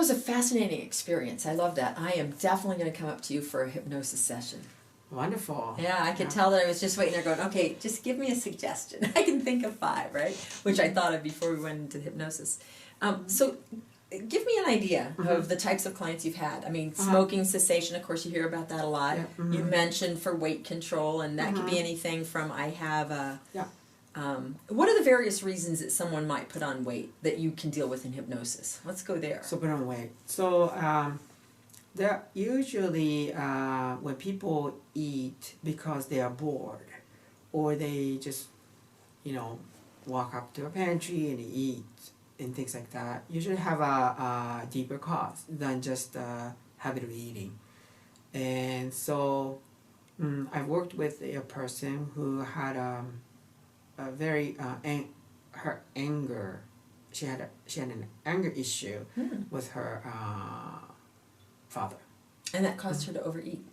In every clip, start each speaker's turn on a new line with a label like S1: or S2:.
S1: was a fascinating experience. I love that. I am definitely going to come up to you for a hypnosis session.
S2: Wonderful.
S1: Yeah, I could tell that I was just waiting there going, okay, just give me a suggestion. I can think of 5, right? Which I thought of before we went into hypnosis. So give me an idea of the types of clients you've had. I mean, smoking cessation, of course, you hear about that a lot.
S2: Yeah.
S1: You mentioned for weight control, and that could be anything from I have a...
S2: Yeah.
S1: what are the various reasons that someone might put on weight that you can deal with in hypnosis? Let's go there.
S2: So put on weight. So there usually when people eat because they are bored, or they just walk up to a pantry and eat and things like that, usually have a deeper cause than just habit of eating. And so I've worked with a person who had a very her anger. She had an anger issue with her father,
S1: and that caused her to overeat.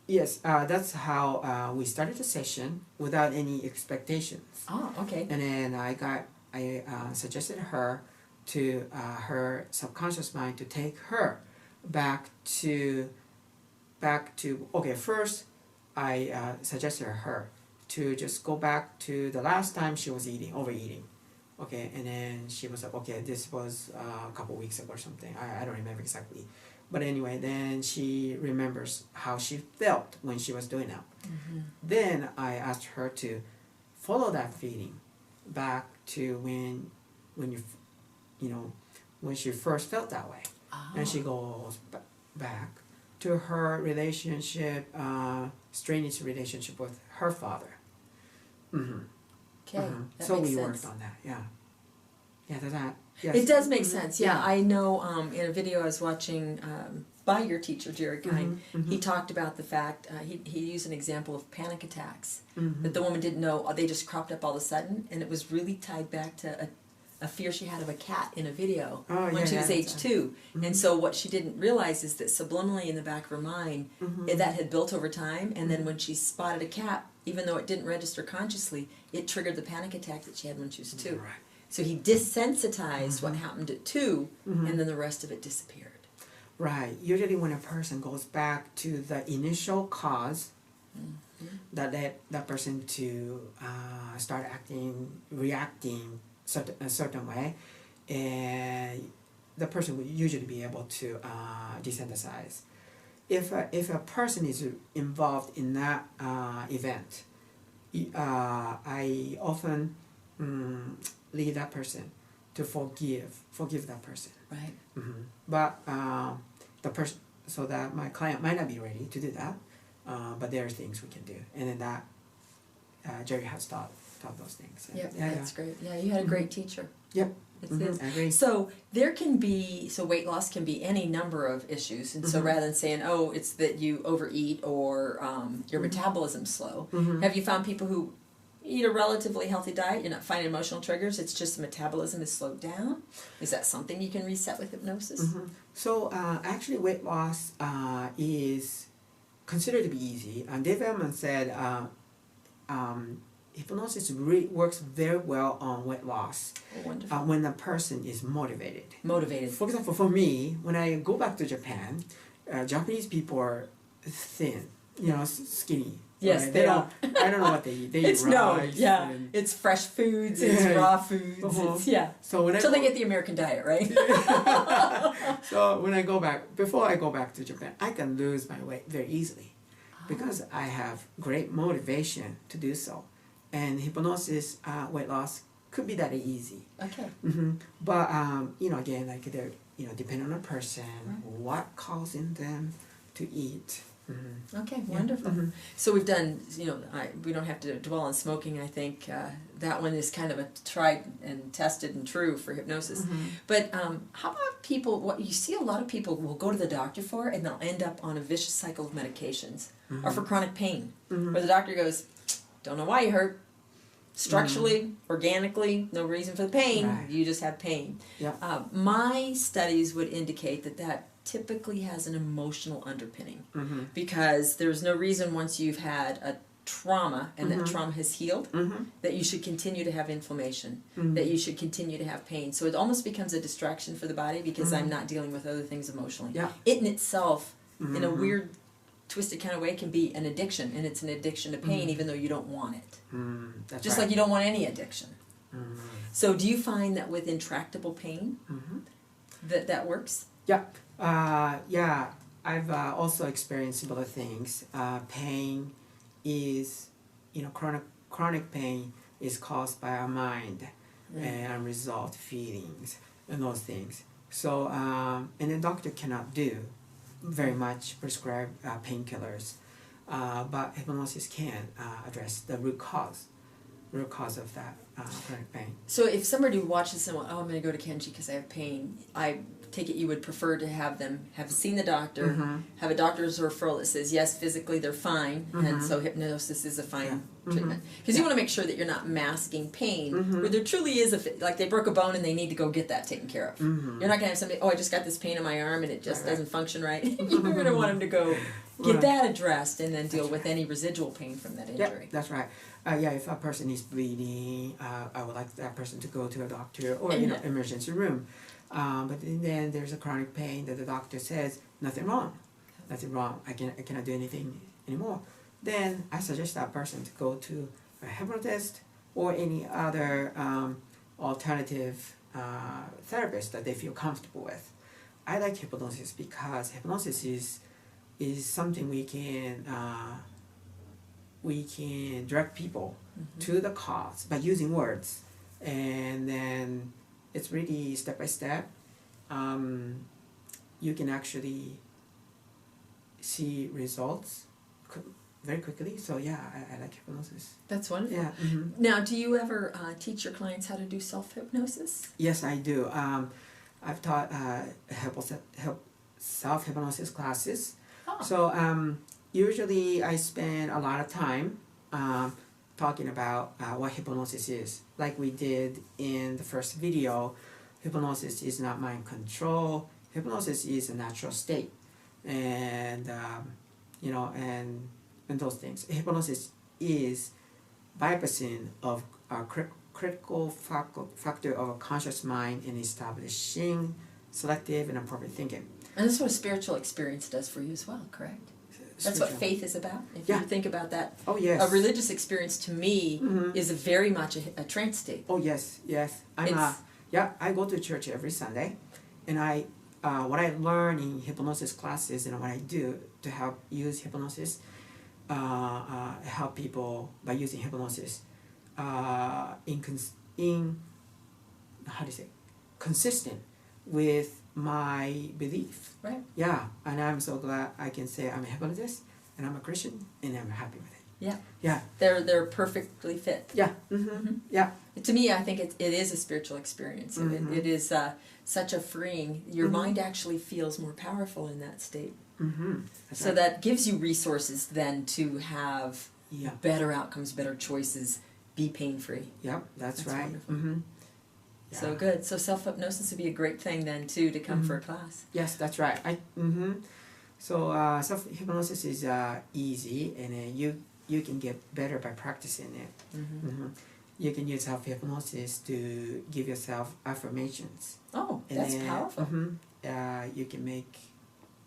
S2: Yes, that's how we started the session without any expectations.
S1: Oh, okay.
S2: And then I suggested her to her subconscious mind to take her back to okay. First, I suggested her to just go back to the last time she was overeating. Okay, and then she was like, okay, this was a couple weeks ago or something. I don't remember exactly. But anyway, then she remembers how she felt when she was doing that. Then I asked her to follow that feeling back to when she first felt that way. And she goes back to her relationship, strange relationship with her father.
S1: Okay, that
S2: so
S1: makes
S2: we
S1: sense.
S2: worked on that. Yeah, that. Yes.
S1: It does make sense. Yeah, I know. In a video I was watching by your teacher Jerry Kine, he talked about the fact he used an example of panic attacks that the woman didn't know. They just cropped up all of a sudden, and it was really tied back to a fear she had of a cat in a video when she was age 2. And so what she didn't realize is that subliminally in the back of her mind, that had built over time, and then when she spotted a cat, even though it didn't register consciously, it triggered the panic attack that she had when she was 2.
S2: Right.
S1: So he desensitized what happened at 2, and then the rest of it disappeared.
S2: Right. Usually when a person goes back to the initial cause that led that person to start reacting a certain way, and the person will usually be able to desensitize. If a person is involved in that event, I often lead that person to forgive that person.
S1: Right.
S2: But the person, so that my client might not be ready to do that, but there are things we can do, and then that Jerry has taught those things.
S1: That's great. Yeah, you had a great teacher.
S2: Yep.
S1: It's
S2: I agree.
S1: So there can be, weight loss can be any number of issues, and so rather than saying, oh, it's that you overeat or your metabolism's slow, have you found people who eat a relatively healthy diet, you're not finding emotional triggers, it's just the metabolism is slowed down? Is that something you can reset with hypnosis?
S2: So actually weight loss is considered to be easy. Dave Elman said hypnosis really works very well on weight loss when the person is motivated. For example, for me, when I go back to Japan, Japanese people are thin, skinny.
S1: Yes,
S2: right?
S1: they are.
S2: I don't know what they eat. They eat rice.
S1: It's fresh foods, it's raw foods,
S2: So when
S1: they get the American diet, right?
S2: So when before I go back to Japan, I can lose my weight very easily because I have great motivation to do so. And hypnosis, weight loss could be that easy.
S1: Okay.
S2: But again, like they're depending on a person, what causing them to eat.
S1: Okay, wonderful. So we've done, we don't have to dwell on smoking. I think that one is kind of a tried and tested and true for hypnosis. But how about people, what you see a lot of people will go to the doctor for, and they'll end up on a vicious cycle of medications, or for chronic pain, where the doctor goes, don't know why you hurt. Structurally, organically, no reason for the pain, you just have pain. My studies would indicate that typically has an emotional underpinning, because there's no reason once you've had trauma and that trauma has healed, that you should continue to have inflammation, that you should continue to have pain. So it almost becomes a distraction for the body because I'm not dealing with other things emotionally.
S2: Yeah.
S1: It in itself, in a weird, twisted kind of way, can be an addiction, and it's an addiction to pain even though you don't want it.
S2: That's
S1: Just
S2: right.
S1: like you don't want any addiction. So do you find that with intractable pain that works?
S2: Yeah, yeah. I've also experienced similar things. Pain is, chronic pain is caused by our mind and unresolved feelings and those things. So, and the doctor cannot do very much prescribe painkillers, but hypnosis can address the root cause of that chronic pain.
S1: So if somebody watches someone, I'm going to go to Kenji because I have pain, I take it you would prefer to have them have seen the doctor, have a doctor's referral that says, yes, physically they're fine, and so hypnosis is a fine treatment. Because you want to make sure that you're not masking pain, where there truly is like they broke a bone and they need to go get that taken care of. You're not going to have somebody, I just got this pain in my arm and it just doesn't function right. You're going to want them to go get that addressed and then deal with any residual pain from that injury.
S2: Yeah, that's right. If a person is bleeding, I would like that person to go to a doctor or emergency room. But then there's a chronic pain that the doctor says nothing wrong. I cannot do anything anymore. Then I suggest that person to go to a hypnotist or any other alternative therapist that they feel comfortable with. I like hypnosis because hypnosis is something we can direct people to the cause by using words, and then it's really step by step. You can actually see results very quickly. So yeah, I like hypnosis.
S1: That's wonderful.
S2: Yeah.
S1: Now, do you ever teach your clients how to do self-hypnosis?
S2: Yes, I do. I've taught self-hypnosis classes.
S1: Oh.
S2: So usually I spend a lot of time talking about what hypnosis is. Like we did in the first video, hypnosis is not mind control. Hypnosis is a natural state, and and those things. Hypnosis is bypassing of a critical factor of a conscious mind in establishing selective and appropriate thinking.
S1: And that's what a spiritual experience does for you as well, correct? That's what faith is about. If you think about that,
S2: oh yes,
S1: a religious experience to me is very much a trance state.
S2: Oh yes. I go to church every Sunday, and what I learn in hypnosis classes and what I do to help use hypnosis, help people by using hypnosis, consistent with my belief.
S1: Right.
S2: Yeah, and I'm so glad I can say I'm a hypnotist and I'm a Christian and I'm happy with it.
S1: Yeah.
S2: Yeah.
S1: They're perfectly fit.
S2: Yeah. Yeah.
S1: To me, I think it is a spiritual experience. It is such a freeing. Your mind actually feels more powerful in that state. So right. That gives you resources then to have better outcomes, better choices, be pain-free.
S2: Yep, that's right.
S1: Wonderful. Yeah. So good. So self-hypnosis would be a great thing then too to come for a class.
S2: Yes, that's right. So self-hypnosis is easy, and you can get better by practicing it. You can use self-hypnosis to give yourself affirmations.
S1: Oh, that's powerful.
S2: You can make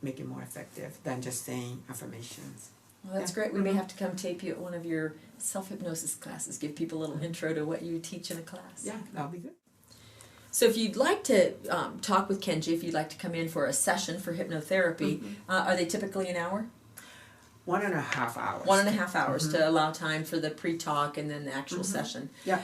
S2: it more effective than just saying affirmations.
S1: Well, that's great. We may have to come tape you at one of your self-hypnosis classes, give people a little intro to what you teach in a class.
S2: Yeah, that'll be good.
S1: So if you'd like to talk with Kenji, if you'd like to come in for a session for hypnotherapy, are they typically an hour?
S2: 1.5 hours.
S1: 1.5 hours to allow time for the pre-talk and then the actual session.
S2: Yeah.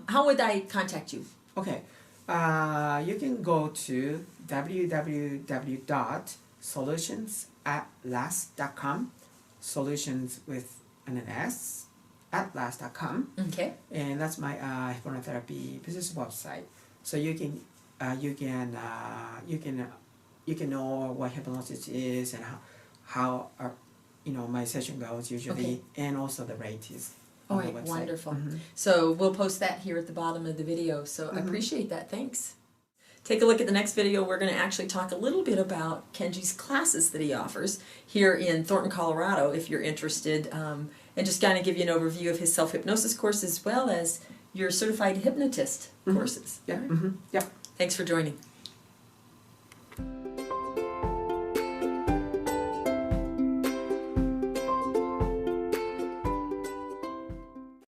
S1: How would I contact you?
S2: Okay. You can go to www.solutionsatLast.com. Solutions with an S, atlas.com.
S1: Okay.
S2: And that's my hypnotherapy business website. So you can know what hypnosis is and how my session goes usually, and also the rate is on the website.
S1: Wonderful. So we'll post that here at the bottom of the video. So I appreciate that. Thanks. Take a look at the next video. We're going to actually talk a little bit about Kenji's classes that he offers here in Thornton, Colorado, if you're interested. and just kind of give you an overview of his self-hypnosis course as well as your certified hypnotist courses.
S2: Yeah.
S1: All right.
S2: Yeah.
S1: Thanks for joining.